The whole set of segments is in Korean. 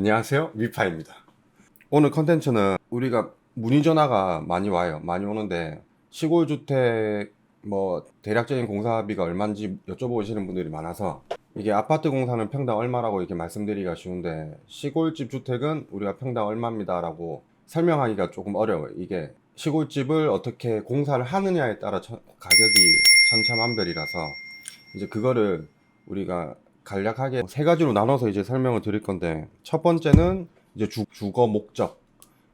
안녕하세요, 미파입니다. 오늘 컨텐츠는 우리가 문의 전화가 많이 와요. 많이 오는데 시골 주택 대략적인 공사비가 얼마인지 여쭤보시는 분들이 많아서 이게 아파트 공사는 평당 얼마라고 이렇게 말씀드리기가 쉬운데 시골집 주택은 우리가 평당 얼마입니다라고 설명하기가 조금 어려워요. 이게 시골집을 어떻게 공사를 하느냐에 따라 가격이 천차만별이라서 이제 그거를 우리가 간략하게 세 가지로 나눠서 이제 설명을 드릴 건데, 첫 번째는 이제 주거 목적,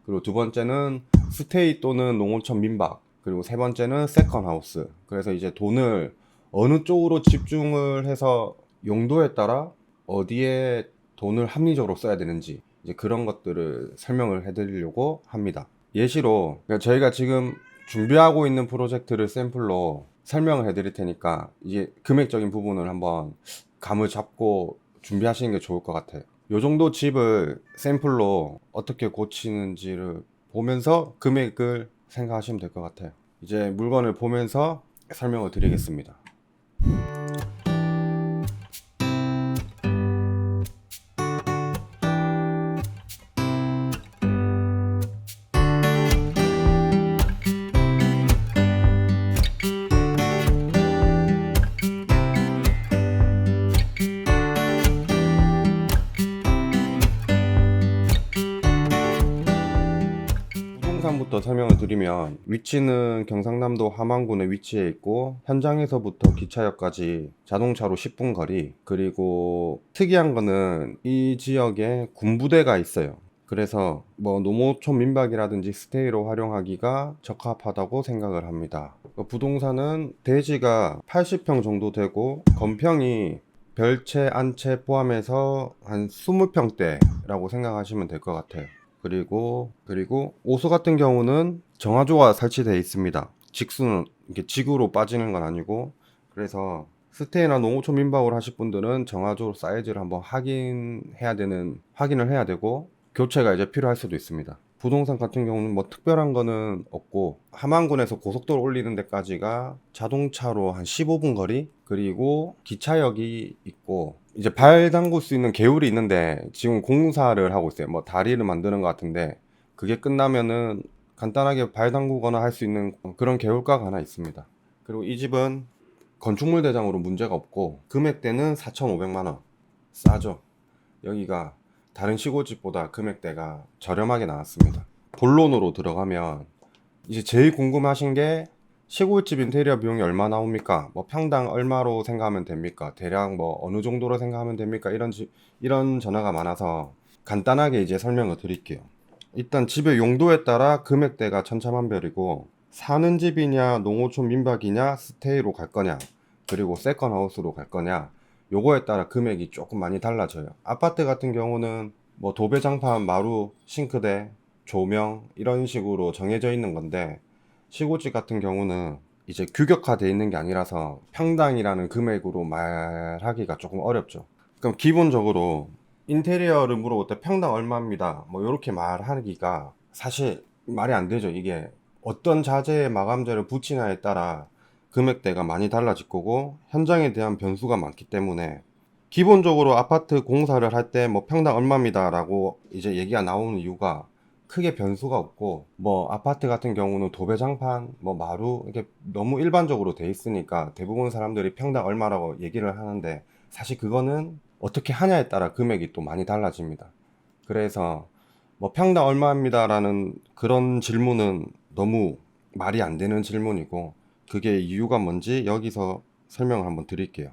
그리고 두 번째는 스테이 또는 농어촌 민박, 그리고 세 번째는 세컨 하우스. 그래서 이제 돈을 어느 쪽으로 집중을 해서 용도에 따라 어디에 돈을 합리적으로 써야 되는지 이제 그런 것들을 설명을 해드리려고 합니다. 예시로 그러니까 저희가 지금 준비하고 있는 프로젝트를 샘플로 설명을 해드릴 테니까 이제 금액적인 부분을 한번 감을 잡고 준비하시는 게 좋을 것 같아요. 요 정도 집을 샘플로 어떻게 고치는지를 보면서 금액을 생각하시면 될 것 같아요. 이제 물건을 보면서 설명을 드리겠습니다. 부동산부터 설명을 드리면 위치는 경상남도 함안군에 위치해 있고 현장에서부터 기차역까지 자동차로 10분 거리, 그리고 특이한 거는 이 지역에 군부대가 있어요. 그래서 농어촌 민박이라든지 스테이로 활용하기가 적합하다고 생각을 합니다. 부동산은 대지가 80평 정도 되고 건평이 별채, 안채 포함해서 한 20평대라고 생각하시면 될 것 같아요. 그리고 오수 같은 경우는 정화조가 설치되어 있습니다. 직수는 이렇게 직으로 빠지는 건 아니고, 그래서 스테이나 농어촌 민박을 하실 분들은 정화조 사이즈를 한번 확인을 해야 되고 교체가 이제 필요할 수도 있습니다. 부동산 같은 경우는 특별한 거는 없고 함안군에서 고속도로 올리는 데까지가 자동차로 한 15분 거리, 그리고 기차역이 있고 이제 발 담글 수 있는 개울이 있는데 지금 공사를 하고 있어요. 다리를 만드는 것 같은데 그게 끝나면은 간단하게 발 담그거나 할 수 있는 그런 개울가가 하나 있습니다. 그리고 이 집은 건축물 대장으로 문제가 없고 금액대는 4,500만 원. 싸죠. 여기가 다른 시골집보다 금액대가 저렴하게 나왔습니다. 본론으로 들어가면 이제 제일 궁금하신 게 시골집 인테리어 비용이 얼마 나옵니까? 평당 얼마로 생각하면 됩니까? 대략 어느 정도로 생각하면 됩니까? 이런 전화가 많아서 간단하게 이제 설명을 드릴게요. 일단 집의 용도에 따라 금액대가 천차만별이고, 사는 집이냐 농어촌 민박이냐 스테이로 갈 거냐 그리고 세컨 하우스로 갈 거냐, 요거에 따라 금액이 조금 많이 달라져요. 아파트 같은 경우는 도배장판, 마루, 싱크대, 조명 이런 식으로 정해져 있는 건데, 시골집 같은 경우는 이제 규격화되어 있는 게 아니라서 평당이라는 금액으로 말하기가 조금 어렵죠. 그럼 기본적으로 인테리어를 물어볼 때 평당 얼마입니다 이렇게 말하기가 사실 말이 안 되죠. 이게 어떤 자재에 마감재를 붙이냐에 따라 금액대가 많이 달라질 거고 현장에 대한 변수가 많기 때문에 기본적으로 아파트 공사를 할 때 평당 얼마입니다 라고 이제 얘기가 나오는 이유가 크게 변수가 없고, 아파트 같은 경우는 도배장판, 마루 이게 너무 일반적으로 돼 있으니까 대부분 사람들이 평당 얼마라고 얘기를 하는데 사실 그거는 어떻게 하냐에 따라 금액이 또 많이 달라집니다. 그래서 평당 얼마입니다 라는 그런 질문은 너무 말이 안 되는 질문이고, 그게 이유가 뭔지 여기서 설명을 한번 드릴게요.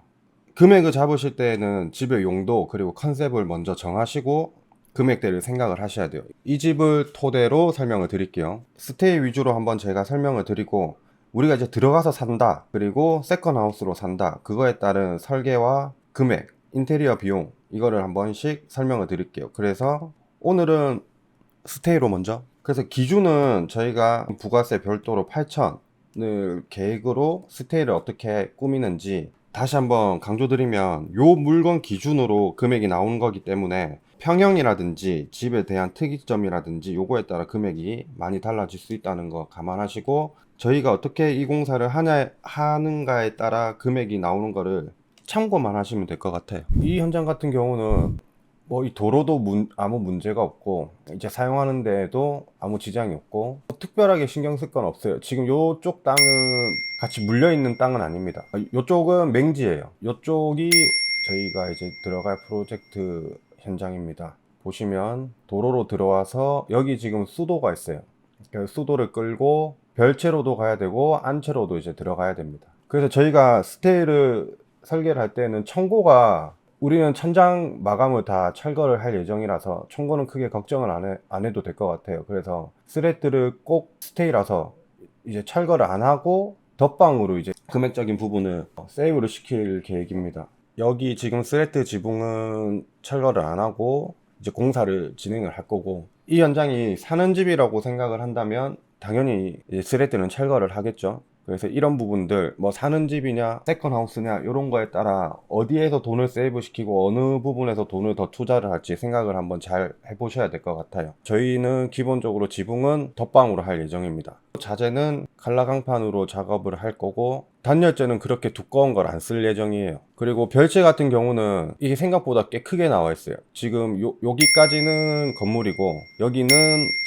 금액을 잡으실 때는 집의 용도 그리고 컨셉을 먼저 정하시고 금액대를 생각을 하셔야 돼요. 이 집을 토대로 설명을 드릴게요. 스테이 위주로 한번 제가 설명을 드리고, 우리가 이제 들어가서 산다 그리고 세컨 하우스로 산다, 그거에 따른 설계와 금액, 인테리어 비용, 이거를 한 번씩 설명을 드릴게요. 그래서 오늘은 스테이로 먼저, 그래서 기준은 저희가 부가세 별도로 8,000을 계획으로 스테이를 어떻게 꾸미는지 다시 한번 강조드리면, 요 물건 기준으로 금액이 나오는 거기 때문에 평형이라든지 집에 대한 특이점이라든지 요거에 따라 금액이 많이 달라질 수 있다는 거 감안하시고, 저희가 어떻게 이 공사를 하는가에 따라 금액이 나오는 거를 참고만 하시면 될 것 같아요. 이 현장 같은 경우는 뭐 이 도로도 아무 문제가 없고 이제 사용하는 데에도 아무 지장이 없고 뭐 특별하게 신경 쓸 건 없어요. 지금 요쪽 땅은 같이 물려 있는 땅은 아닙니다. 요쪽은 맹지예요. 요쪽이 저희가 이제 들어갈 프로젝트 현장입니다. 보시면 도로로 들어와서 여기 지금 수도가 있어요. 그래서 수도를 끌고 별채로도 가야 되고 안채로도 이제 들어가야 됩니다. 그래서 저희가 스테이를 설계를 할 때는 청고가, 우리는 천장 마감을 다 철거를 할 예정이라서 청고는 크게 걱정을 안 해도 될 것 같아요. 그래서 스레트를 꼭 스테이라서 이제 철거를 안 하고 덧방으로 이제 금액적인 부분을 세이브를 시킬 계획입니다. 여기 지금 스레트 지붕은 철거를 안 하고 이제 공사를 진행을 할 거고, 이 현장이 사는 집이라고 생각을 한다면 당연히 이제 스레트는 철거를 하겠죠. 그래서 이런 부분들, 뭐 사는 집이냐 세컨하우스냐 이런 거에 따라 어디에서 돈을 세이브 시키고 어느 부분에서 돈을 더 투자를 할지 생각을 한번 잘 해보셔야 될 것 같아요. 저희는 기본적으로 지붕은 덧방으로 할 예정입니다. 자재는 칼라강판으로 작업을 할 거고, 단열재는 그렇게 두꺼운 걸 안 쓸 예정이에요. 그리고 별재 같은 경우는 이게 생각보다 꽤 크게 나와 있어요. 지금 여기까지는 건물이고 여기는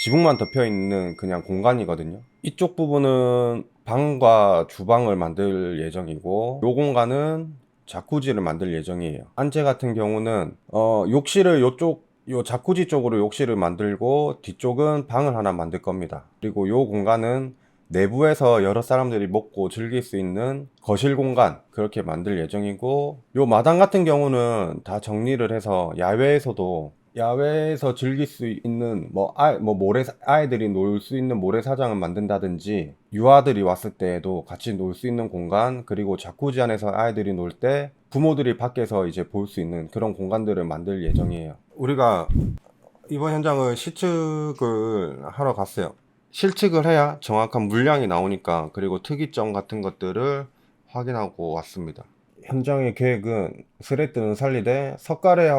지붕만 덮여 있는 그냥 공간이거든요. 이쪽 부분은 방과 주방을 만들 예정이고, 요 공간은 자쿠지를 만들 예정이에요. 안재 같은 경우는 욕실을 요 자쿠지 쪽으로 욕실을 만들고 뒤쪽은 방을 하나 만들 겁니다. 그리고 요 공간은 내부에서 여러 사람들이 먹고 즐길 수 있는 거실 공간, 그렇게 만들 예정이고, 요 마당 같은 경우는 다 정리를 해서 야외에서 즐길 수 있는 아이들이 놀 수 있는 모래사장을 만든다든지, 유아들이 왔을 때에도 같이 놀 수 있는 공간, 그리고 자쿠지 안에서 아이들이 놀 때 부모들이 밖에서 이제 볼 수 있는 그런 공간들을 만들 예정이에요. 우리가 이번 현장을 시측을 하러 갔어요. 실측을 해야 정확한 물량이 나오니까. 그리고 특이점 같은 것들을 확인하고 왔습니다. 현장의 계획은 스레트는 살리되 석가래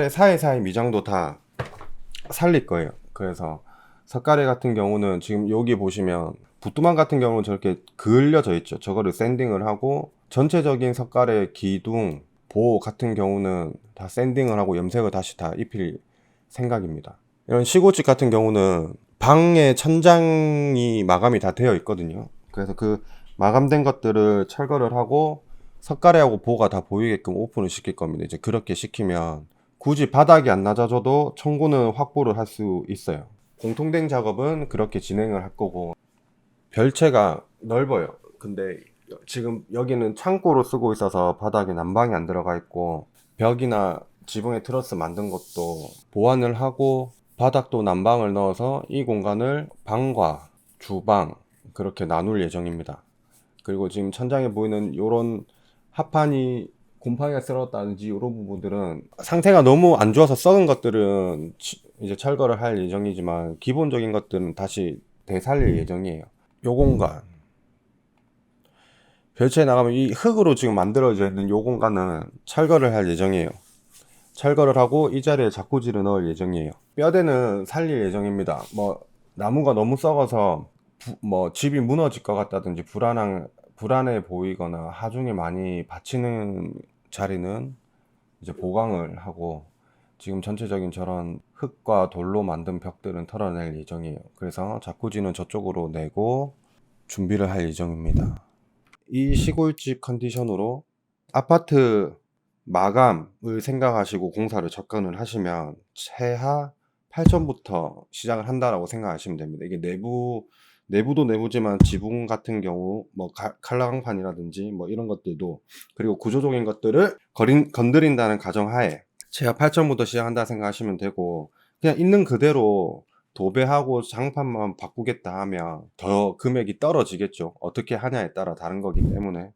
사이사이 미장도 다 살릴 거예요. 그래서 석가래 같은 경우는 지금 여기 보시면 부뚜만 같은 경우는 저렇게 그을려져 있죠. 저거를 샌딩을 하고, 전체적인 석가래 기둥, 보 같은 경우는 다 샌딩을 하고 염색을 다시 다 입힐 생각입니다. 이런 시골집 같은 경우는 방의 천장이 마감이 다 되어 있거든요. 그래서 그 마감된 것들을 철거를 하고 석가래하고 보가 다 보이게끔 오픈을 시킬 겁니다. 이제 그렇게 시키면 굳이 바닥이 안 낮아져도 청구는 확보를 할 수 있어요. 공통된 작업은 그렇게 진행을 할 거고, 별채가 넓어요. 근데 지금 여기는 창고로 쓰고 있어서 바닥에 난방이 안 들어가 있고, 벽이나 지붕에 트러스 만든 것도 보완을 하고 바닥도 난방을 넣어서 이 공간을 방과 주방 그렇게 나눌 예정입니다. 그리고 지금 천장에 보이는 요런 합판이 곰팡이가 쓸었다든지 이런 부분들은 상태가 너무 안 좋아서 썩은 것들은 이제 철거를 할 예정이지만, 기본적인 것들은 다시 되살릴 예정이에요. 요 공간 별채에 나가면 이 흙으로 지금 만들어져 있는 요 공간은 철거를 할 예정이에요. 철거를 하고 이 자리에 자쿠지를 넣을 예정이에요. 뼈대는 살릴 예정입니다. 뭐 나무가 너무 썩어서 집이 무너질 것 같다든지 불안해 보이거나 하중이 많이 받치는 자리는 이제 보강을 하고, 지금 전체적인 저런 흙과 돌로 만든 벽들은 털어낼 예정이에요. 그래서 자쿠지는 저쪽으로 내고 준비를 할 예정입니다. 이 시골집 컨디션으로 아파트 마감을 생각하시고 공사를 접근을 하시면 최하 8천부터 시작을 한다라고 생각하시면 됩니다. 이게 내부도 내부지만 지붕 같은 경우 뭐 칼라강판이라든지 뭐 이런 것들도, 그리고 구조적인 것들을 건드린다는 가정하에 최하 8천부터 시작한다 생각하시면 되고, 그냥 있는 그대로 도배하고 장판만 바꾸겠다 하면 더 금액이 떨어지겠죠. 어떻게 하냐에 따라 다른 거기 때문에.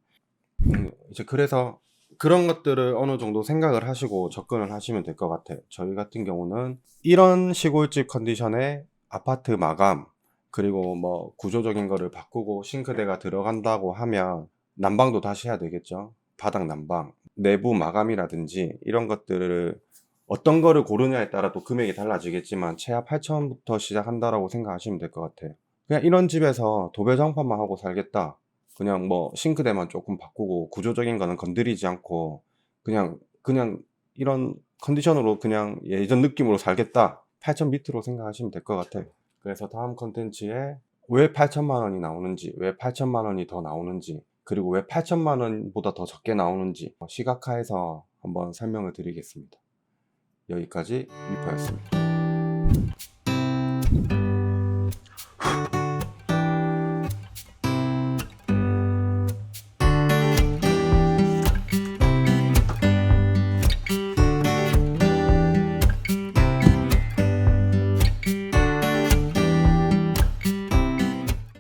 이제 그래서 그런 것들을 어느 정도 생각을 하시고 접근을 하시면 될 것 같아요. 저희 같은 경우는 이런 시골집 컨디션에 아파트 마감, 그리고 뭐 구조적인 거를 바꾸고 싱크대가 들어간다고 하면 난방도 다시 해야 되겠죠. 바닥 난방, 내부 마감이라든지 이런 것들을 어떤 거를 고르냐에 따라 또 금액이 달라지겠지만 최하 8천부터 시작한다라고 생각하시면 될 것 같아요. 그냥 이런 집에서 도배 장판만 하고 살겠다, 그냥 뭐 싱크대만 조금 바꾸고 구조적인 거는 건드리지 않고 그냥 이런 컨디션으로 그냥 예전 느낌으로 살겠다, 8천 밑으로 생각하시면 될 것 같아요. 그래서 다음 컨텐츠에 왜 8천만 원이 나오는지, 왜 8천만 원이 더 나오는지, 그리고 왜 8천만 원보다 더 적게 나오는지 시각화해서 한번 설명을 드리겠습니다. 여기까지 위퍼였습니다.